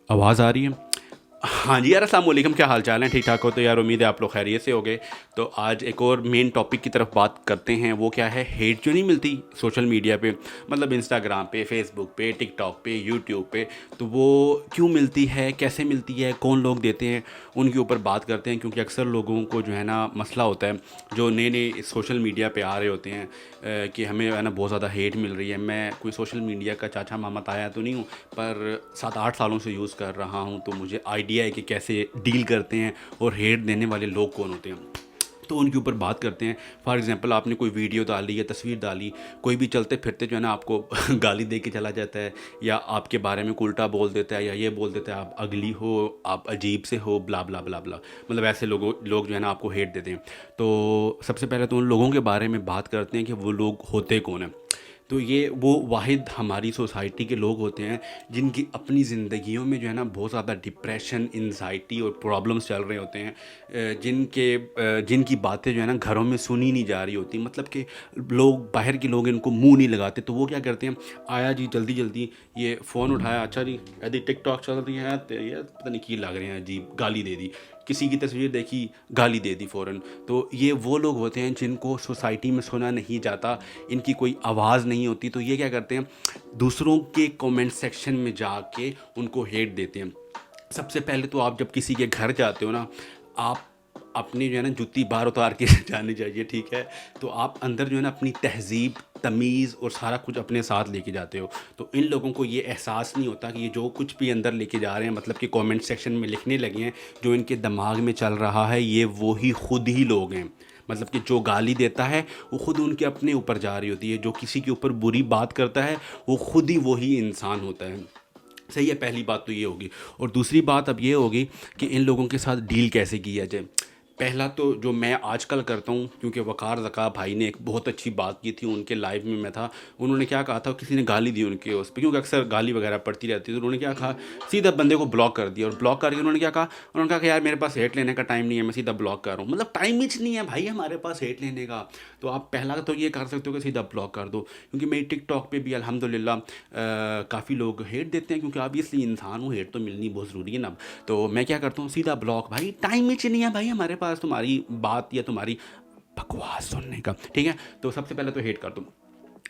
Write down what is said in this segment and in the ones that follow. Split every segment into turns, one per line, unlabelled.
आवाज़ आ रही है? हाँ जी यार, अस्सलाम वालेकुम, क्या हाल चाल है? ठीक ठाक हो तो यार, उम्मीद है आप लोग खैरियत से होगे। तो आज एक और मेन टॉपिक की तरफ बात करते हैं। वो क्या है? हेट जो नहीं मिलती सोशल मीडिया पे, मतलब इंस्टाग्राम पे, फेसबुक पे, टिकटॉक पे, यूट्यूब पे, तो वो क्यों मिलती है, कैसे मिलती है, कौन लोग देते हैं, उनके ऊपर बात करते हैं। क्योंकि अक्सर लोगों को जो है ना मसला होता है, जो नए नए सोशल मीडिया पे आ रहे होते हैं, कि हमें है ना बहुत ज़्यादा हेट मिल रही है। मैं कोई सोशल मीडिया का चाचा मामा ताया तो नहीं हूँ, पर 7-8 सालों से यूज़ कर रहा हूँ, तो मुझे आइडिया है कि कैसे डील करते हैं और हेट देने वाले लोग कौन होते हैं। तो उनके ऊपर बात करते हैं। फॉर एग्ज़ाम्पल, आपने कोई वीडियो डाली या तस्वीर डाली, कोई भी चलते फिरते जो है ना आपको गाली दे के चला जाता है, या आपके बारे में उल्टा बोल देता है, या ये बोल देता है आप अगली हो, आप अजीब से हो, ब्ला ब्ला ब्ला ब्ला, मतलब ऐसे लोग जो है ना आपको हेट देते हैं। तो सबसे पहले तो उन लोगों के बारे में बात करते हैं कि वो लोग होते कौन हैं। तो ये वो वाहिद हमारी सोसाइटी के लोग होते हैं जिनकी अपनी ज़िंदगियों में जो है ना बहुत ज़्यादा डिप्रेशन, एंजाइटी और प्रॉब्लम्स चल रहे होते हैं, जिनकी बातें जो है ना घरों में सुनी नहीं जा रही होती। मतलब कि लोग, बाहर के लोग इनको मुंह नहीं लगाते, तो वो क्या करते हैं, आया जी जल्दी जल्दी, ये फ़ोन उठाया, अच्छा जी यदि टिकटॉक चल रही है तो ये पता नहीं की लग रहे हैं अजीब, गाली दे दी, किसी की तस्वीर देखी, गाली दे दी फ़ौरन। तो ये वो लोग होते हैं जिनको सोसाइटी में सुना नहीं जाता, इनकी कोई आवाज़ नहीं होती। तो ये क्या करते हैं, दूसरों के कमेंट सेक्शन में जाके उनको हेट देते हैं। सबसे पहले तो आप जब किसी के घर जाते हो ना, आप अपनी जो है ना जूती बाहर उतार के जानी चाहिए, ठीक है। तो आप अंदर जो है ना अपनी तहज़ीब, तमीज़ और सारा कुछ अपने साथ लेके जाते हो। तो इन लोगों को ये एहसास नहीं होता कि ये जो कुछ भी अंदर लेके जा रहे हैं, मतलब कि कमेंट सेक्शन में लिखने लगे हैं, जो इनके दिमाग में चल रहा है, ये वो ही खुद ही लोग हैं। मतलब कि जो गाली देता है वो खुद उनके अपने ऊपर जा रही होती है, जो किसी के ऊपर बुरी बात करता है वो खुद ही वही इंसान होता है। सही है, पहली बात तो ये होगी। और दूसरी बात अब ये होगी कि इन लोगों के साथ डील कैसे किया जाए। पहला तो जो मैं आजकल करता हूँ, क्योंकि वकार ज़का भाई ने एक बहुत अच्छी बात की थी, उनके लाइव में मैं था, उन्होंने क्या कहा था, किसी ने गाली दी उनके उस पर, क्योंकि अक्सर गाली वगैरह पड़ती रहती है, तो उन्होंने क्या कहा, सीधा बंदे को ब्लॉक कर दिया। और ब्लॉक करके उन्होंने क्या कहा, उन्होंने कहा कि यार मेरे पास हेट लेने का टाइम नहीं है, मैं सीधा ब्लॉक कर रहा हूँ। मतलब टाइम ही नहीं है भाई हमारे पास हेट लेने का। तो आप पहला तो ये कर सकते हो कि सीधा ब्लॉक कर दो। क्योंकि मेरी टिकटॉक पे भी अल्हम्दुलिल्लाह काफ़ी लोग हेट देते हैं, क्योंकि ऑब्वियसली इंसान हूँ, हेट तो मिलनी बहुत ज़रूरी है ना। तो मैं क्या करता हूँ, सीधा ब्लॉक, भाई टाइम ही नहीं है भाई हमारे पास तुम्हारी बात या तुम्हारी बकवास सुनने का, ठीक है। तो सबसे पहले तो हेट कर दो।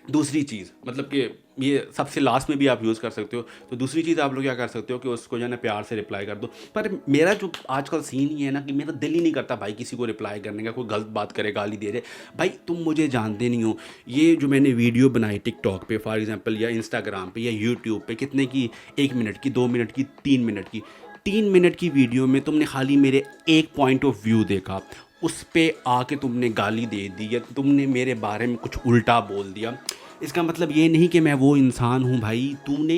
दूसरी चीज़, मतलब कि ये सबसे लास्ट में भी आप यूज़ कर सकते हो। तो दूसरी चीज़ आप लोग क्या कर सकते हो कि उसको जो है ना प्यार से रिप्लाई कर दो। पर मेरा जो आजकल सीन ये है ना कि मेरा दिल ही नहीं करता भाई किसी को रिप्लाई करने का, कोई गलत बात करे, गाली दे रहे, भाई तुम मुझे जानते नहीं हो। ये जो मैंने वीडियो बनाई टिकटॉक पे फॉर एग्जांपल, या इंस्टाग्राम पे, या यूट्यूब पे, कितने की, 1 मिनट की, 2 मिनट की, 3 मिनट की, 3 मिनट की वीडियो में तुमने खाली मेरे एक पॉइंट ऑफ व्यू देखा, उस पे आके तुमने गाली दे दी, या तुमने मेरे बारे में कुछ उल्टा बोल दिया। इसका मतलब ये नहीं कि मैं वो इंसान हूँ भाई। तूने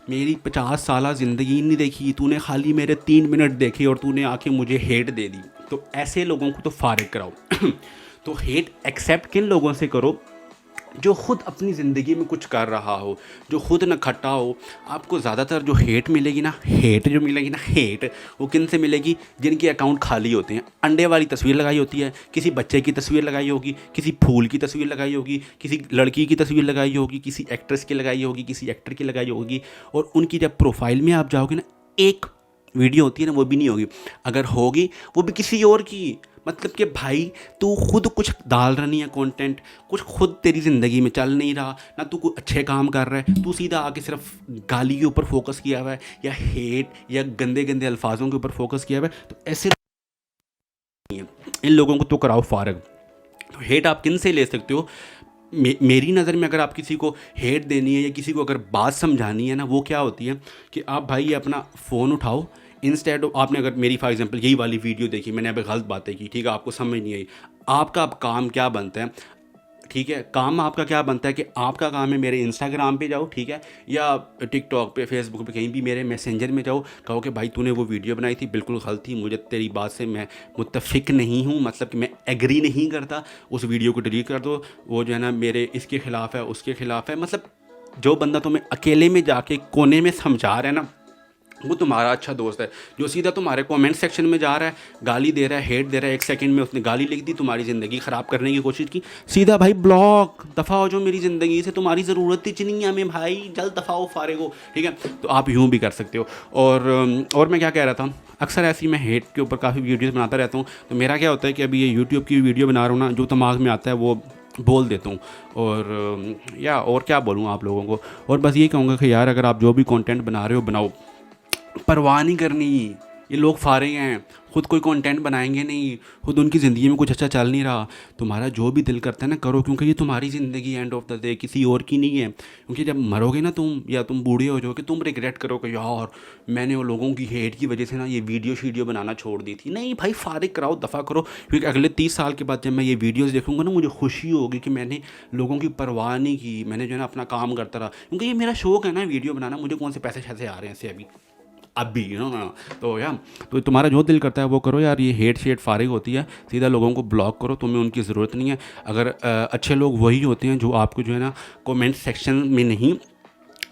मेरी 50 साल ज़िंदगी नहीं देखी, तूने खाली मेरे 3 मिनट देखे और तूने आके मुझे हेट दे दी। तो ऐसे लोगों को तो फारिग कराओ। तो हेट एक्सेप्ट किन लोगों से करो, जो ख़ुद अपनी ज़िंदगी में कुछ कर रहा हो, जो ख़ुद न खट्टा हो। आपको ज़्यादातर जो हेट मिलेगी ना, हेट वो किन से मिलेगी, जिनके अकाउंट खाली होते हैं। अंडे वाली तस्वीर लगाई होती है, किसी बच्चे की तस्वीर लगाई होगी, किसी फूल की तस्वीर लगाई होगी, किसी लड़की की तस्वीर लगाई होगी, किसी एक्ट्रेस की लगाई होगी, किसी एक्टर की लगाई होगी। और उनकी जब प्रोफाइल में आप जाओगे ना, एक वीडियो होती है ना, वो भी नहीं होगी। अगर होगी वो भी किसी और की। मतलब कि भाई तू खुद कुछ डाल रहा नहीं है कंटेंट, कुछ खुद तेरी ज़िंदगी में चल नहीं रहा ना, तू कोई अच्छे काम कर रहा है, तू सीधा आके सिर्फ गाली के ऊपर फोकस किया हुआ है, या हेट या गंदे गंदे अल्फाजों के ऊपर फोकस किया हुआ है। तो ऐसे नहीं है, इन लोगों को तो कराओ फारग। तो हेट आप किन से ले सकते हो, मेरी नज़र में अगर आप किसी को हेट देनी है या किसी को अगर बात समझानी है ना, वो क्या होती है कि आप भाई ये अपना फ़ोन उठाओ, इंस्टेड ऑफ, आपने अगर मेरी फॉर एग्जांपल यही वाली वीडियो देखी, मैंने अभी गलत बातें की, ठीक है, आपको समझ नहीं आई, आपका अब काम क्या बनता है, ठीक है, काम आपका क्या बनता है कि आपका काम है मेरे इंस्टाग्राम पे जाओ, ठीक है, या टिकटॉक पे, फेसबुक पे, कहीं भी मेरे मैसेंजर में जाओ, कहो कि भाई तूने वो वीडियो बनाई थी बिल्कुल गलत थी, मुझे तेरी बात से मैं मुत्तफिक नहीं हूँ, मतलब कि मैं एग्री नहीं करता, उस वीडियो को डिलीट कर दो, वो जो है ना मेरे इसके ख़िलाफ़ है, उसके ख़िलाफ़ है। मतलब जो बंदा तुम्हें अकेले में जाके कोने में समझा रहा है ना, वो तुम्हारा अच्छा दोस्त है जो सीधा तुम्हारे कमेंट सेक्शन में जा रहा है, गाली दे रहा है, हेट दे रहा है, एक सेकंड में उसने गाली लिख दी, तुम्हारी ज़िंदगी ख़राब करने की कोशिश की, सीधा भाई ब्लॉक, दफ़ा हो जो मेरी ज़िंदगी से, तुम्हारी ज़रूरत ही नहीं है हमें भाई, जल्द दफ़ा हो, फारिग हो, ठीक है। तो आप यूँ भी कर सकते हो। और मैं क्या कह रहा था, अक्सर ऐसी मैं हेट के ऊपर काफ़ी वीडियोज़ बनाता रहता हूँ। तो मेरा क्या होता है कि अभी ये यूट्यूब की वीडियो बना रहा हूँ ना, जो दिमाग में आता है वो बोल देता हूँ। और क्या बोलूँ आप लोगों को, और बस ये कहूँगा कि यार अगर आप जो भी कंटेंट बना रहे हो बनाओ, परवाह नहीं करनी। ये लोग फारिग हैं, खुद कोई कंटेंट बनाएंगे नहीं, खुद उनकी ज़िंदगी में कुछ अच्छा चल नहीं रहा। तुम्हारा जो भी दिल करता है ना करो, क्योंकि ये तुम्हारी ज़िंदगी एंड ऑफ द डे किसी और की नहीं है। क्योंकि जब मरोगे ना तुम, या तुम बूढ़े हो जाओगे, तुम रिग्रेट करोगे यार मैंने वो लोगों की हेट की वजह से ना ये वीडियो बनाना छोड़ दी थी। नहीं भाई, फारिग कराओ, दफ़ा करो। क्योंकि अगले 30 साल के बाद जब मैं ये वीडियोज़ देखूंगा ना, मुझे खुशी होगी कि मैंने लोगों की परवाह नहीं की, मैंने जो है ना अपना काम करता रहा। क्योंकि ये मेरा शौक है ना वीडियो बनाना, मुझे कौन से पैसे शैसे आ रहे हैं इससे अभी यू नो ना। तो यार, तो तुम्हारा जो दिल करता है वो करो यार। ये हेट शेट फारिग होती है, सीधा लोगों को ब्लॉक करो, तुम्हें उनकी ज़रूरत नहीं है। अगर अच्छे लोग वही होते हैं जो आपको जो है ना कमेंट सेक्शन में नहीं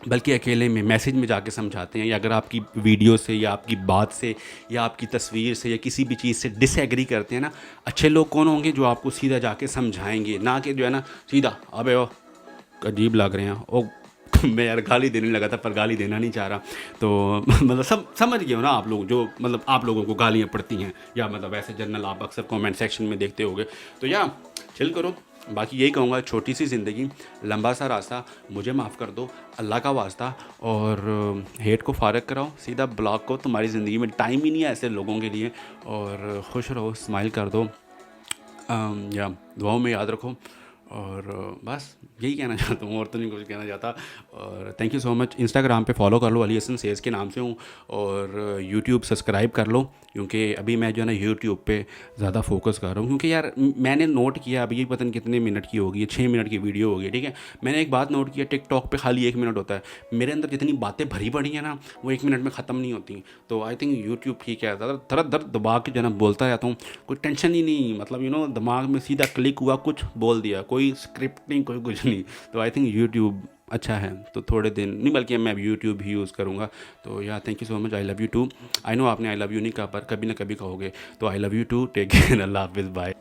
बल्कि अकेले में मैसेज में जाके समझाते हैं, या अगर आपकी वीडियो से या आपकी बात से या आपकी तस्वीर से या किसी भी चीज़ से डिसएग्री करते हैं ना, अच्छे लोग कौन होंगे, जो आपको सीधा जाके समझाएंगे, ना कि जो है ना सीधा अबे ओ अजीब लग रहे हैं ओ मैं यार गाली देने लगा था पर गाली देना नहीं चाह रहा। तो मतलब समझ गए हो ना आप लोग, जो मतलब आप लोगों को गालियाँ पड़ती हैं, या मतलब ऐसे जनरल आप अक्सर कमेंट सेक्शन में देखते होगे। तो या चिल करो। बाकी यही कहूँगा, छोटी सी ज़िंदगी, लंबा सा रास्ता, मुझे माफ़ कर दो अल्लाह का वास्ता, और हेट को फारग कराओ, सीधा ब्लॉक को। तुम्हारी ज़िंदगी में टाइम ही नहीं है ऐसे लोगों के लिए। और खुश रहो, स्माइल कर दो, या दुआओं में याद रखो। और बस यही कहना चाहता हूँ, और तो नहीं कुछ कहना चाहता। और thank you so much. Instagram पे फॉलो कर लो, अली हसन सेज के नाम से हूँ। और यूट्यूब सब्सक्राइब कर लो, क्योंकि अभी मैं जो है ना यूट्यूब पे ज़्यादा फोकस कर रहा हूँ। क्योंकि यार मैंने नोट किया, अभी ये पता नहीं कितने मिनट की होगी, 6 मिनट की वीडियो होगी, ठीक है। मैंने एक बात नोट किया, टिकटॉक पे खाली 1 मिनट होता है, मेरे अंदर जितनी बातें भरी पड़ी हैं ना वो 1 मिनट में ख़त्म नहीं होती। तो आई थिंक यूट्यूब ठीक है, ज़्यादा दर दबा के जो है ना बोलता रहता हूँ, कोई टेंशन ही नहीं, मतलब यू नो दिमाग में सीधा क्लिक हुआ, कुछ बोल दिया, कोई स्क्रिप्ट नहीं, कोई कुछ नहीं। तो आई थिंक यूट्यूब अच्छा है। तो थोड़े दिन नहीं, बल्कि मैं अब यूट्यूब ही यूज़ करूँगा। तो या thank you so much, I love you too. I know आपने आई लव यू नहीं कहा, पर कभी ना कभी कहोगे। तो I love you too, take care, अल्लाह हाफिज़, बाय।